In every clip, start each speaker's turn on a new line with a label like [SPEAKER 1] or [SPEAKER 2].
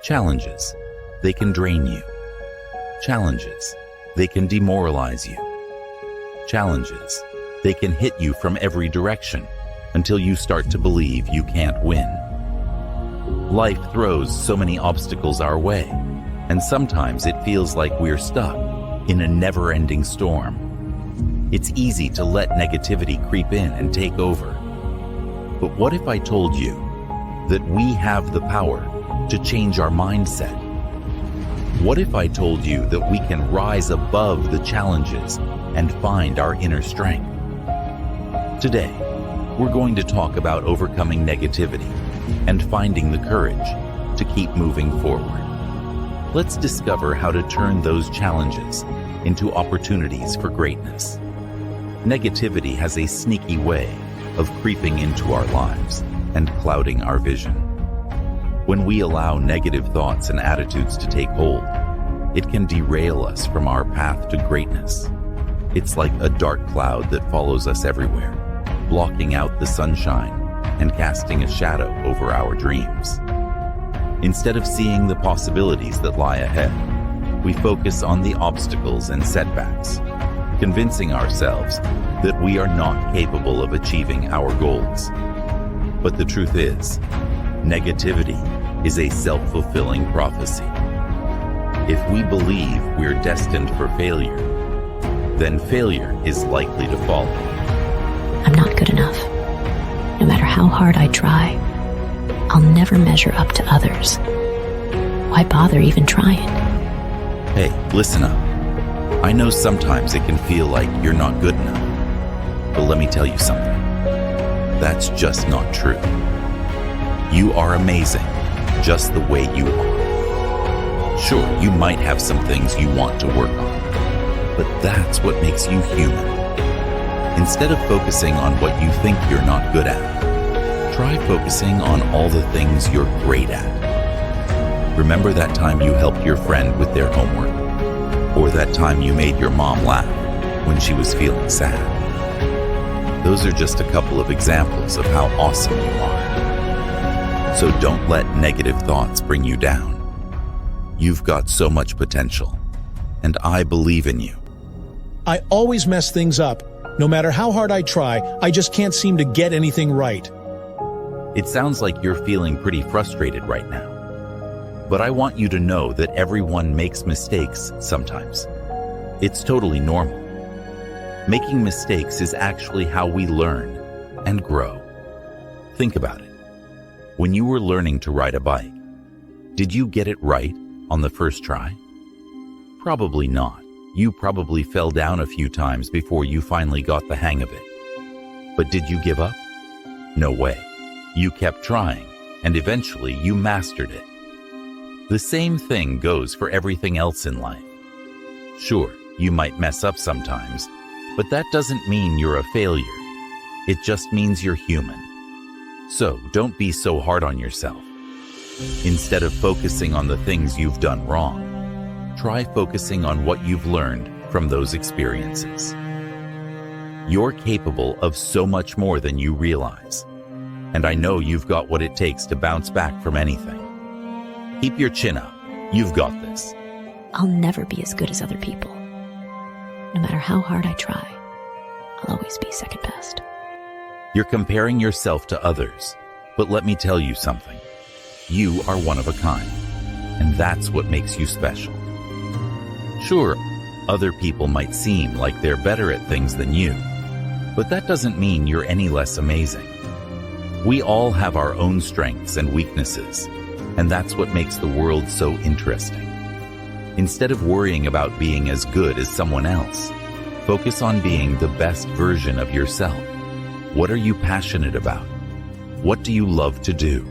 [SPEAKER 1] Challenges, they can drain you. Challenges, they can demoralize you. Challenges, they can hit you from every direction until you start to believe you can't win. Life throws so many obstacles our way, and sometimes it feels like we're stuck in a never-ending storm. It's easy to let negativity creep in and take over. But what if I told you that we have the power to change our mindset? What if I told you that we can rise above the challenges and find our inner strength? Today, we're going to talk about overcoming negativity and finding the courage to keep moving forward. Let's discover how to turn those challenges into opportunities for greatness. Negativity has a sneaky way of creeping into our lives and clouding our vision. When we allow negative thoughts and attitudes to take hold, it can derail us from our path to greatness. It's like a dark cloud that follows us everywhere, blocking out the sunshine and casting a shadow over our dreams. Instead of seeing the possibilities that lie ahead, we focus on the obstacles and setbacks, convincing ourselves that we are not capable of achieving our goals. But the truth is, negativity is a self-fulfilling prophecy. If we believe we're destined for failure, then failure is likely to follow.
[SPEAKER 2] I'm not good enough. No matter how hard I try, I'll never measure up to others. Why bother even trying?
[SPEAKER 1] Hey, listen up. I know sometimes it can feel like you're not good enough, but let me tell you something. That's just not true. You are amazing, just the way you are. Sure, you might have some things you want to work on, but that's what makes you human. Instead of focusing on what you think you're not good at, try focusing on all the things you're great at. Remember that time you helped your friend with their homework? Or that time you made your mom laugh when she was feeling sad? Those are just a couple of examples of how awesome you are. So don't let negative thoughts bring you down. You've got so much potential, and I believe in you.
[SPEAKER 3] I always mess things up. No matter how hard I try, I just can't seem to get anything right.
[SPEAKER 1] It sounds like you're feeling pretty frustrated right now. But I want you to know that everyone makes mistakes sometimes. It's totally normal. Making mistakes is actually how we learn and grow. Think about it. When you were learning to ride a bike, did you get it right on the first try? Probably not. You probably fell down a few times before you finally got the hang of it. But did you give up? No way. You kept trying, and eventually you mastered it. The same thing goes for everything else in life. Sure, you might mess up sometimes, but that doesn't mean you're a failure. It just means you're human. So don't be so hard on yourself. Instead of focusing on the things you've done wrong, try focusing on what you've learned from those experiences. You're capable of so much more than you realize, and I know you've got what it takes to bounce back from anything. Keep your chin up. You've got this.
[SPEAKER 2] I'll never be as good as other people. No matter how hard I try, I'll always be second best.
[SPEAKER 1] You're comparing yourself to others, but let me tell you something. You are one of a kind, and that's what makes you special. Sure, other people might seem like they're better at things than you, but that doesn't mean you're any less amazing. We all have our own strengths and weaknesses, and that's what makes the world so interesting. Instead of worrying about being as good as someone else, focus on being the best version of yourself. What are you passionate about? What do you love to do?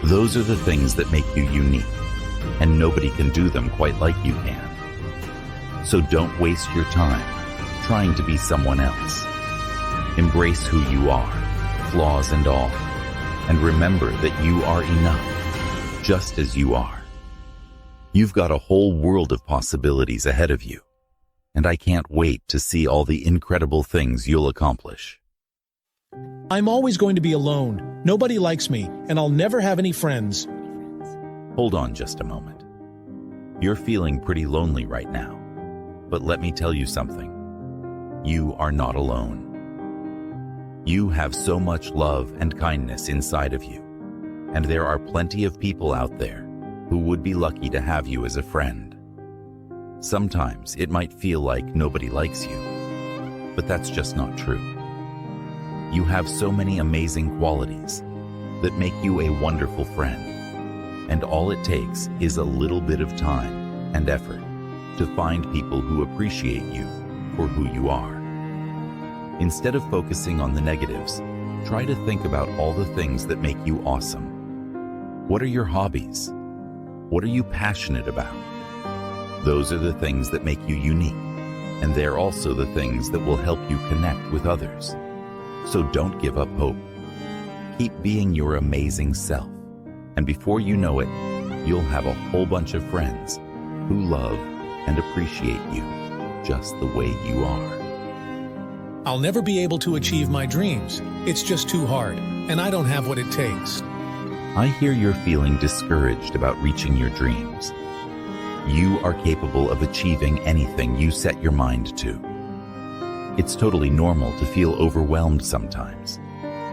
[SPEAKER 1] Those are the things that make you unique, and nobody can do them quite like you can. So don't waste your time trying to be someone else. Embrace who you are, flaws and all, and remember that you are enough, just as you are. You've got a whole world of possibilities ahead of you, and I can't wait to see all the incredible things you'll accomplish.
[SPEAKER 3] I'm always going to be alone. Nobody likes me, and I'll never have any friends.
[SPEAKER 1] Hold on just a moment. You're feeling pretty lonely right now, but let me tell you something. You are not alone. You have so much love and kindness inside of you, and there are plenty of people out there who would be lucky to have you as a friend. Sometimes it might feel like nobody likes you, but that's just not true. You have so many amazing qualities that make you a wonderful friend, and all it takes is a little bit of time and effort to find people who appreciate you for who you are. Instead of focusing on the negatives, try to think about all the things that make you awesome. What are your hobbies? What are you passionate about? Those are the things that make you unique, and they're also the things that will help you connect with others. So don't give up hope. Keep being your amazing self, and before you know it, you'll have a whole bunch of friends who love and appreciate you just the way you are.
[SPEAKER 3] I'll never be able to achieve my dreams. It's just too hard, and I don't have what it takes.
[SPEAKER 1] I hear you're feeling discouraged about reaching your dreams. You are capable of achieving anything you set your mind to. It's totally normal to feel overwhelmed sometimes,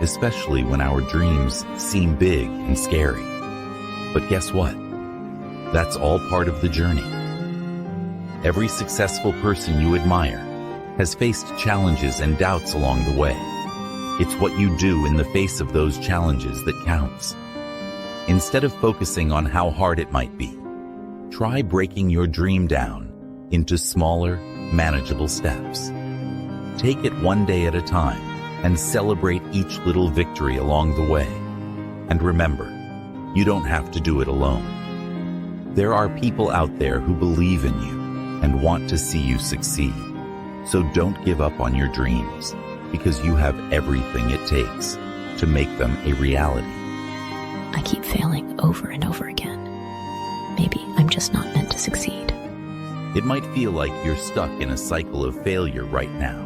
[SPEAKER 1] especially when our dreams seem big and scary. But guess what? That's all part of the journey. Every successful person you admire has faced challenges and doubts along the way. It's what you do in the face of those challenges that counts. Instead of focusing on how hard it might be, try breaking your dream down into smaller, manageable steps. Take it one day at a time and celebrate each little victory along the way. And remember, you don't have to do it alone. There are people out there who believe in you and want to see you succeed. So don't give up on your dreams, because you have everything it takes to make them a reality.
[SPEAKER 2] I keep failing over and over again. Maybe I'm just not meant to succeed.
[SPEAKER 1] It might feel like you're stuck in a cycle of failure right now,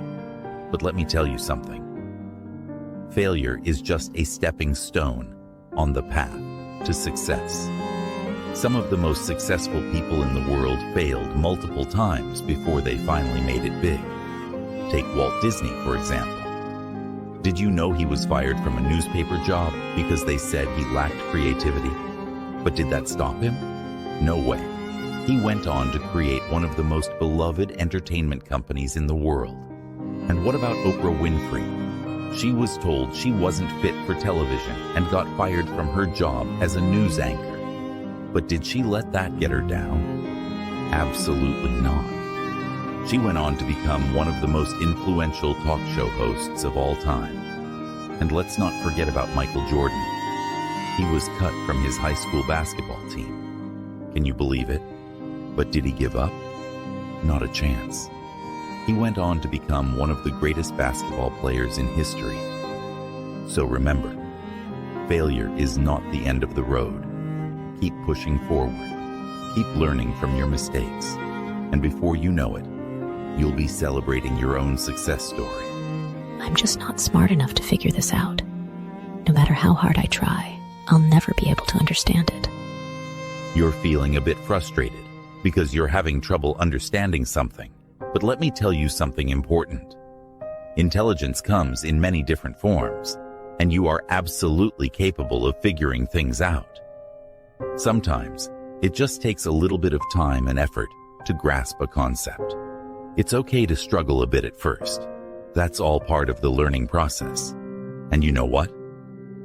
[SPEAKER 1] but let me tell you something. Failure is just a stepping stone on the path to success. Some of the most successful people in the world failed multiple times before they finally made it big. Take Walt Disney, for example. Did you know he was fired from a newspaper job because they said he lacked creativity? But did that stop him? No way. He went on to create one of the most beloved entertainment companies in the world. And what about Oprah Winfrey? She was told she wasn't fit for television and got fired from her job as a news anchor. But did she let that get her down? Absolutely not. She went on to become one of the most influential talk show hosts of all time. And let's not forget about Michael Jordan. He was cut from his high school basketball team. Can you believe it? But did he give up? Not a chance. He went on to become one of the greatest basketball players in history. So remember, failure is not the end of the road. Keep pushing forward. Keep learning from your mistakes. And before you know it, you'll be celebrating your own success story.
[SPEAKER 2] I'm just not smart enough to figure this out. No matter how hard I try, I'll never be able to understand it.
[SPEAKER 1] You're feeling a bit frustrated because you're having trouble understanding something. But let me tell you something important. Intelligence comes in many different forms, and you are absolutely capable of figuring things out. Sometimes, it just takes a little bit of time and effort to grasp a concept. It's okay to struggle a bit at first. That's all part of the learning process. And you know what?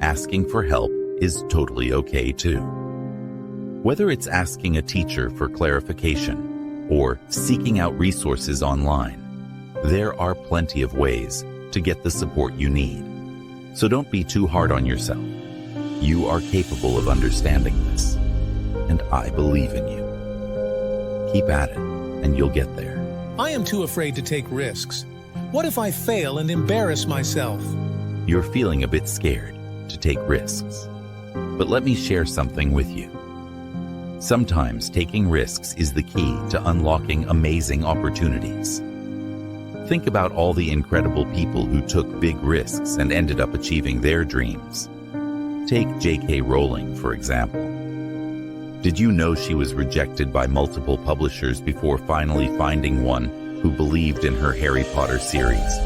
[SPEAKER 1] Asking for help is totally okay too. Whether it's asking a teacher for clarification or seeking out resources online, there are plenty of ways to get the support you need. So don't be too hard on yourself. You are capable of understanding this, and I believe in you. Keep at it, and you'll get there.
[SPEAKER 3] I am too afraid to take risks. What if I fail and embarrass myself?
[SPEAKER 1] You're feeling a bit scared to take risks. But let me share something with you. Sometimes taking risks is the key to unlocking amazing opportunities. Think about all the incredible people who took big risks and ended up achieving their dreams. Take J.K. Rowling, for example. Did you know she was rejected by multiple publishers before finally finding one who believed in her Harry Potter series?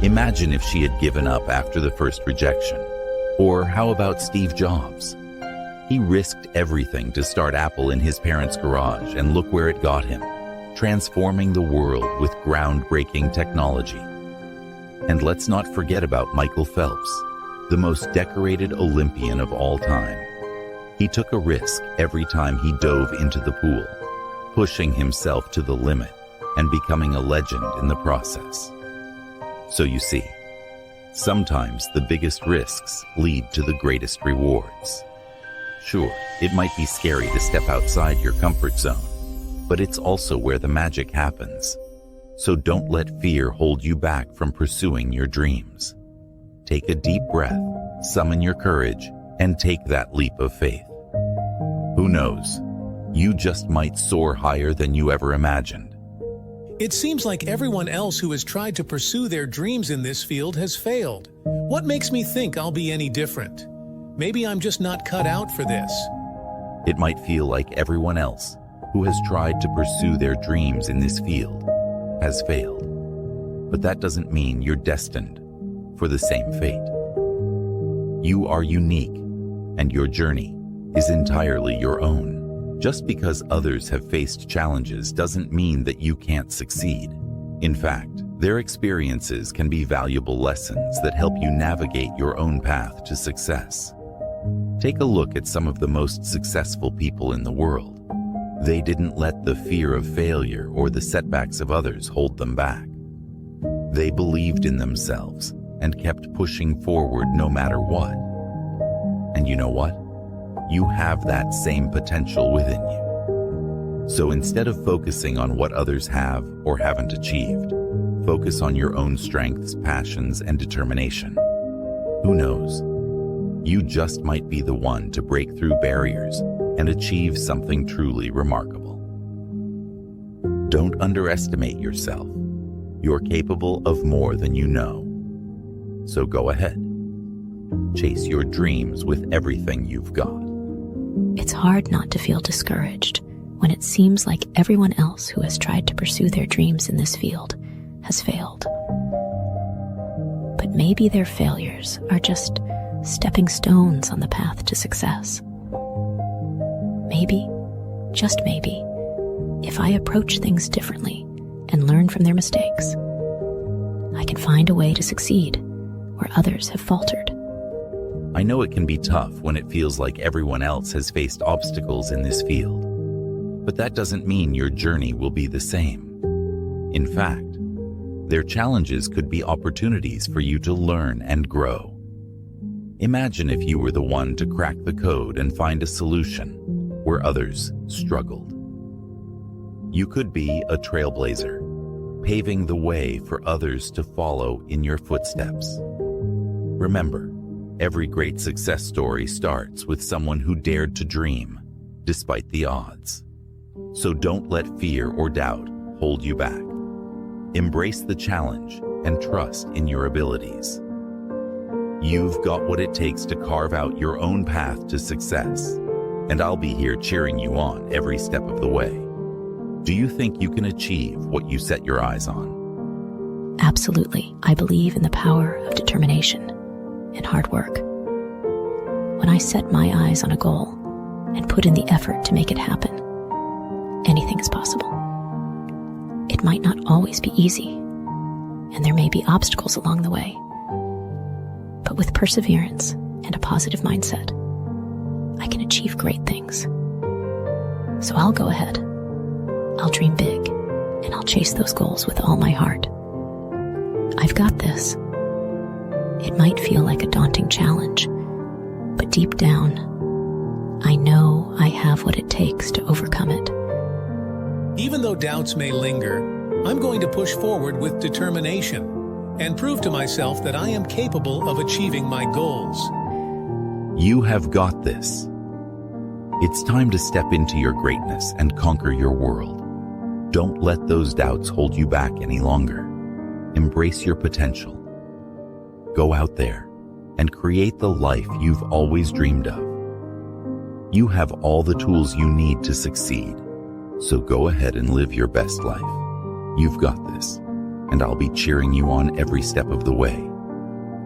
[SPEAKER 1] Imagine if she had given up after the first rejection. Or how about Steve Jobs? He risked everything to start Apple in his parents' garage, and look where it got him, transforming the world with groundbreaking technology. And let's not forget about Michael Phelps, the most decorated Olympian of all time. He took a risk every time he dove into the pool, pushing himself to the limit and becoming a legend in the process. So you see, sometimes the biggest risks lead to the greatest rewards. Sure, it might be scary to step outside your comfort zone, but it's also where the magic happens. So don't let fear hold you back from pursuing your dreams. Take a deep breath, summon your courage, and take that leap of faith. Who knows? You just might soar higher than you ever imagined.
[SPEAKER 3] It seems like everyone else who has tried to pursue their dreams in this field has failed. What makes me think I'll be any different? Maybe I'm just not cut out for this.
[SPEAKER 1] It might feel like everyone else who has tried to pursue their dreams in this field has failed. But that doesn't mean you're destined for the same fate. You are unique, and your journey is entirely your own. Just because others have faced challenges doesn't mean that you can't succeed. In fact, their experiences can be valuable lessons that help you navigate your own path to success. Take a look at some of the most successful people in the world. They didn't let the fear of failure or the setbacks of others hold them back. They believed in themselves and kept pushing forward no matter what. And you know what? You have that same potential within you. So instead of focusing on what others have or haven't achieved, focus on your own strengths, passions, and determination. Who knows? You just might be the one to break through barriers and achieve something truly remarkable. Don't underestimate yourself. You're capable of more than you know. So go ahead. Chase your dreams with everything you've got.
[SPEAKER 2] It's hard not to feel discouraged when it seems like everyone else who has tried to pursue their dreams in this field has failed. But maybe their failures are just stepping stones on the path to success. Maybe, just maybe, if I approach things differently and learn from their mistakes, I can find a way to succeed where others have faltered.
[SPEAKER 1] I know it can be tough when it feels like everyone else has faced obstacles in this field, but that doesn't mean your journey will be the same. In fact, their challenges could be opportunities for you to learn and grow. Imagine if you were the one to crack the code and find a solution where others struggled. You could be a trailblazer, paving the way for others to follow in your footsteps. Remember, every great success story starts with someone who dared to dream, despite the odds. So don't let fear or doubt hold you back. Embrace the challenge and trust in your abilities. You've got what it takes to carve out your own path to success, and I'll be here cheering you on every step of the way. Do you think you can achieve what you set your eyes on?
[SPEAKER 2] Absolutely. I believe in the power of determination and hard work. When I set my eyes on a goal and put in the effort to make it happen, anything is possible. It might not always be easy, and there may be obstacles along the way. But with perseverance and a positive mindset, I can achieve great things. So I'll go ahead. I'll dream big, and I'll chase those goals with all my heart. I've got this. It might feel like a daunting challenge, but deep down, I know I have what it takes to overcome it.
[SPEAKER 3] Even though doubts may linger, I'm going to push forward with determination and prove to myself that I am capable of achieving my goals.
[SPEAKER 1] You have got this. It's time to step into your greatness and conquer your world. Don't let those doubts hold you back any longer. Embrace your potential. Go out there and create the life you've always dreamed of. You have all the tools you need to succeed. So go ahead and live your best life. You've got this, and I'll be cheering you on every step of the way.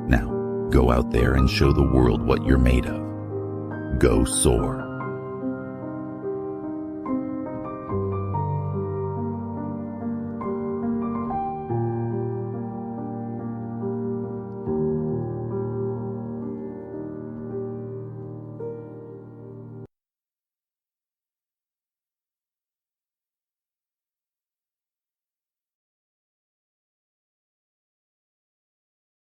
[SPEAKER 1] Now, go out there and show the world what you're made of. Go soar.